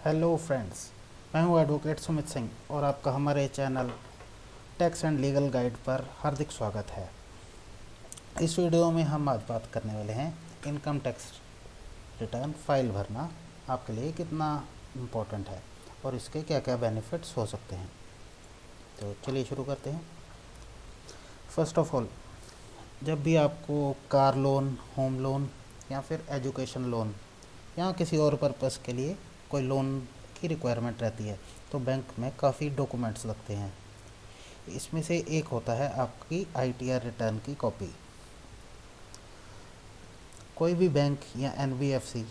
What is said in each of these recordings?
Hello friends, मैं हूं advocate Sumit Singh और आपका हमारे channel tax and legal guide पर हार्दिक स्वागत है। इस वीडियो में हम आज बात करने वाले हैं इनकम टैक्स रिटर्न फाइल भरना आपके लिए कितना इम्पोर्टेंट है और इसके क्या क्या बेनिफिट्स हो सकते हैं। तो चलिए शुरू करते हैं। फर्स्ट ऑफ ऑल, जब भी आपको कार लोन, होम लोन या फिर एजुकेशन लोन या किसी और पर्पस के लिए कोई लोन की रिक्वायरमेंट रहती है तो बैंक में काफ़ी डॉक्यूमेंट्स लगते हैं। इसमें से एक होता है आपकी आईटीआर रिटर्न की कॉपी। कोई भी बैंक या एनबीएफसी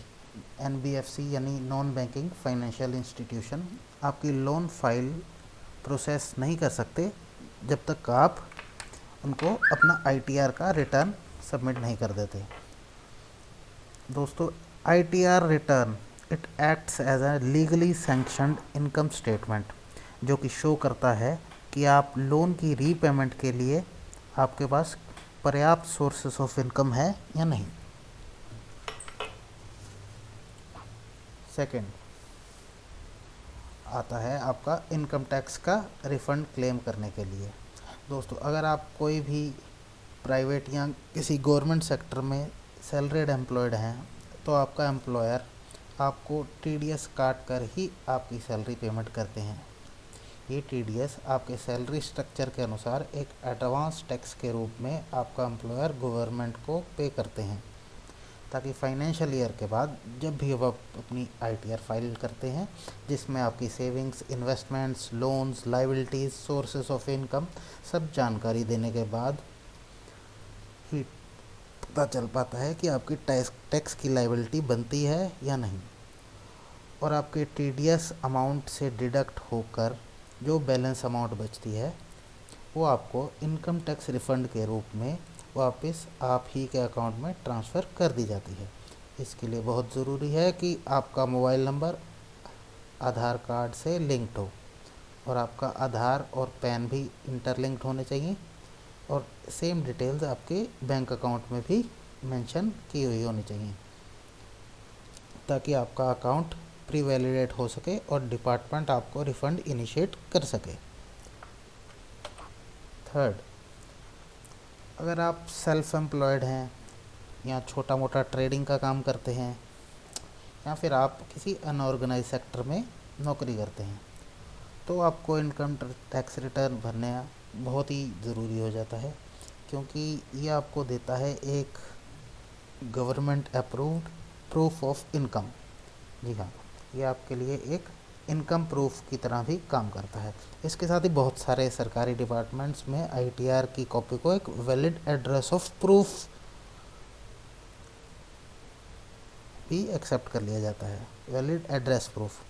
यानी नॉन बैंकिंग फाइनेंशियल इंस्टीट्यूशन आपकी लोन फाइल प्रोसेस नहीं कर सकते जब तक आप उनको अपना आईटीआर का रिटर्न सबमिट नहीं कर देते। दोस्तों, ITR return it acts as a legally sanctioned income statement जो कि शो करता है कि आप लोन की रीपेमेंट के लिए आपके पास पर्याप्त सोर्सेस ऑफ इनकम है या नहीं। सेकंड आता है आपका इनकम टैक्स का रिफ़ंड क्लेम करने के लिए। दोस्तों, अगर आप कोई भी प्राइवेट या किसी गवर्नमेंट सेक्टर में सैलरीड एम्प्लॉयड हैं तो आपका एम्प्लॉयर आपको टीडीएस काट कर ही आपकी सैलरी पेमेंट करते हैं। ये टीडीएस आपके सैलरी स्ट्रक्चर के अनुसार एक एडवांस टैक्स के रूप में आपका एम्प्लॉयर गवर्नमेंट को पे करते हैं, ताकि फाइनेंशियल ईयर के बाद जब भी आप अपनी आईटीआर फाइल करते हैं जिसमें आपकी savings, investments, loans, liabilities, sources of income सब जानकारी देने के बाद ही पता चल पाता है कि आपकी टैक्स की लायबिलिटी बनती है या नहीं। और आपके टीडीएस अमाउंट से डिडक्ट होकर जो बैलेंस अमाउंट बचती है वो आपको इनकम टैक्स रिफ़ंड के रूप में वापस आप ही के अकाउंट में ट्रांसफ़र कर दी जाती है। इसके लिए बहुत ज़रूरी है कि आपका मोबाइल नंबर आधार कार्ड से लिंक्ड हो और आपका आधार और पैन भी इंटरलिंक्ड होने चाहिए और सेम डिटेल्स आपके बैंक अकाउंट में भी मेंशन की हुई होनी चाहिए, ताकि आपका अकाउंट प्री वैलिडेट हो सके और डिपार्टमेंट आपको रिफ़ंड इनिशिएट कर सके। थर्ड, अगर आप सेल्फ एम्प्लॉयड हैं या छोटा मोटा ट्रेडिंग का काम करते हैं या फिर आप किसी अनऑर्गेनाइज सेक्टर में नौकरी करते हैं तो आपको इनकम टैक्स रिटर्न भरना बहुत ही ज़रूरी हो जाता है, क्योंकि ये आपको देता है एक government approved proof of income. जी हाँ, ये आपके लिए एक इनकम प्रूफ की तरह भी काम करता है। इसके साथ ही बहुत सारे सरकारी डिपार्टमेंट्स में आईटीआर की कॉपी को एक वैलिड एड्रेस ऑफ प्रूफ भी एक्सेप्ट कर लिया जाता है, वैलिड एड्रेस प्रूफ।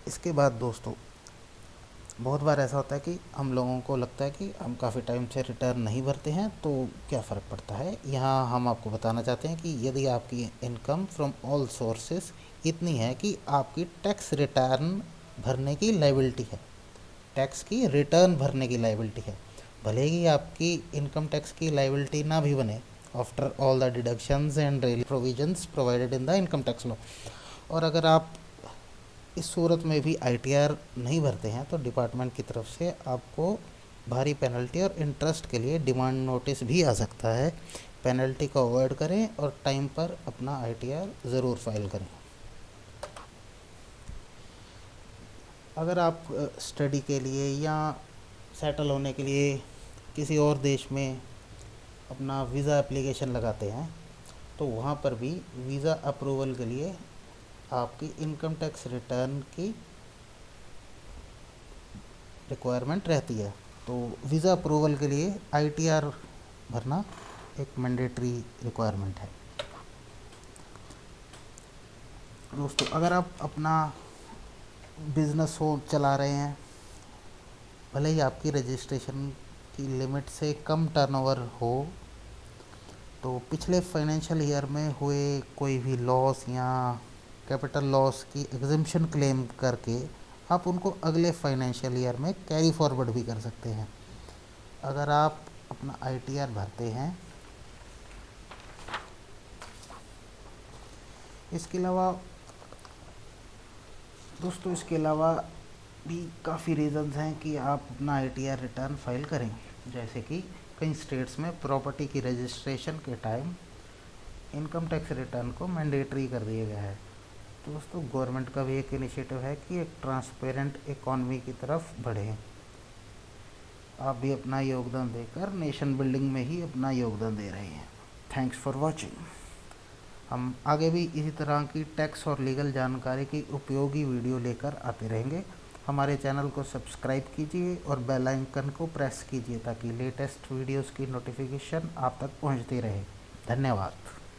इसके बाद दोस्तों, बहुत बार ऐसा होता है कि हम लोगों को लगता है कि हम काफ़ी टाइम से रिटर्न नहीं भरते हैं तो क्या फ़र्क पड़ता है। यहाँ हम आपको बताना चाहते हैं कि यदि आपकी इनकम फ्रॉम ऑल सोर्सेस इतनी है कि आपकी टैक्स रिटर्न भरने की लायबिलिटी है, टैक्स की रिटर्न भरने की लायबिलिटी है, भले ही आपकी इनकम टैक्स की लायबिलिटी ना भी बने after all the deductions and provisions provided in the income tax law. और अगर आप इस सूरत में भी आईटीआर नहीं भरते हैं तो डिपार्टमेंट की तरफ से आपको भारी पेनल्टी और इंटरेस्ट के लिए डिमांड नोटिस भी आ सकता है। पेनल्टी को अवॉइड करें और टाइम पर अपना आईटीआर ज़रूर फाइल करें। अगर आप स्टडी के लिए या सेटल होने के लिए किसी और देश में अपना वीज़ा एप्लीकेशन लगाते हैं तो वहाँ पर भी वीज़ा अप्रूवल के लिए आपकी इनकम टैक्स रिटर्न की रिक्वायरमेंट रहती है। तो वीज़ा अप्रूवल के लिए आईटीआर भरना एक मैंडेटरी रिक्वायरमेंट है। दोस्तों, अगर आप अपना बिज़नेस हो चला रहे हैं, भले ही आपकी रजिस्ट्रेशन की लिमिट से कम टर्नओवर हो, तो पिछले फाइनेंशियल ईयर में हुए कोई भी लॉस या कैपिटल लॉस की एग्जम्पशन क्लेम करके आप उनको अगले फाइनेंशियल ईयर में कैरी फॉरवर्ड भी कर सकते हैं। अगर आप अपना आईटीआर भरते हैं इसके अलावा दोस्तों, इसके अलावा भी काफ़ी रीज़न्स हैं कि आप अपना ITR रिटर्न फाइल करें। जैसे कि कई स्टेट्स में प्रॉपर्टी की रजिस्ट्रेशन के टाइम इनकम टैक्स रिटर्न को मैंडेटरी कर दिया गया है। तो दोस्तों, गवर्नमेंट का भी एक इनिशिएटिव है कि एक ट्रांसपेरेंट इकॉनमी की तरफ बढ़े। आप भी अपना योगदान देकर नेशन बिल्डिंग में ही अपना योगदान दे रहे हैं। Thanks for watching. हम आगे भी इसी तरह की टैक्स और लीगल जानकारी की उपयोगी वीडियो लेकर आते रहेंगे। हमारे चैनल को सब्सक्राइब कीजिए और बेल आइकन को प्रेस कीजिए ताकि लेटेस्ट वीडियोस की नोटिफिकेशन आप तक पहुंचती रहे। धन्यवाद।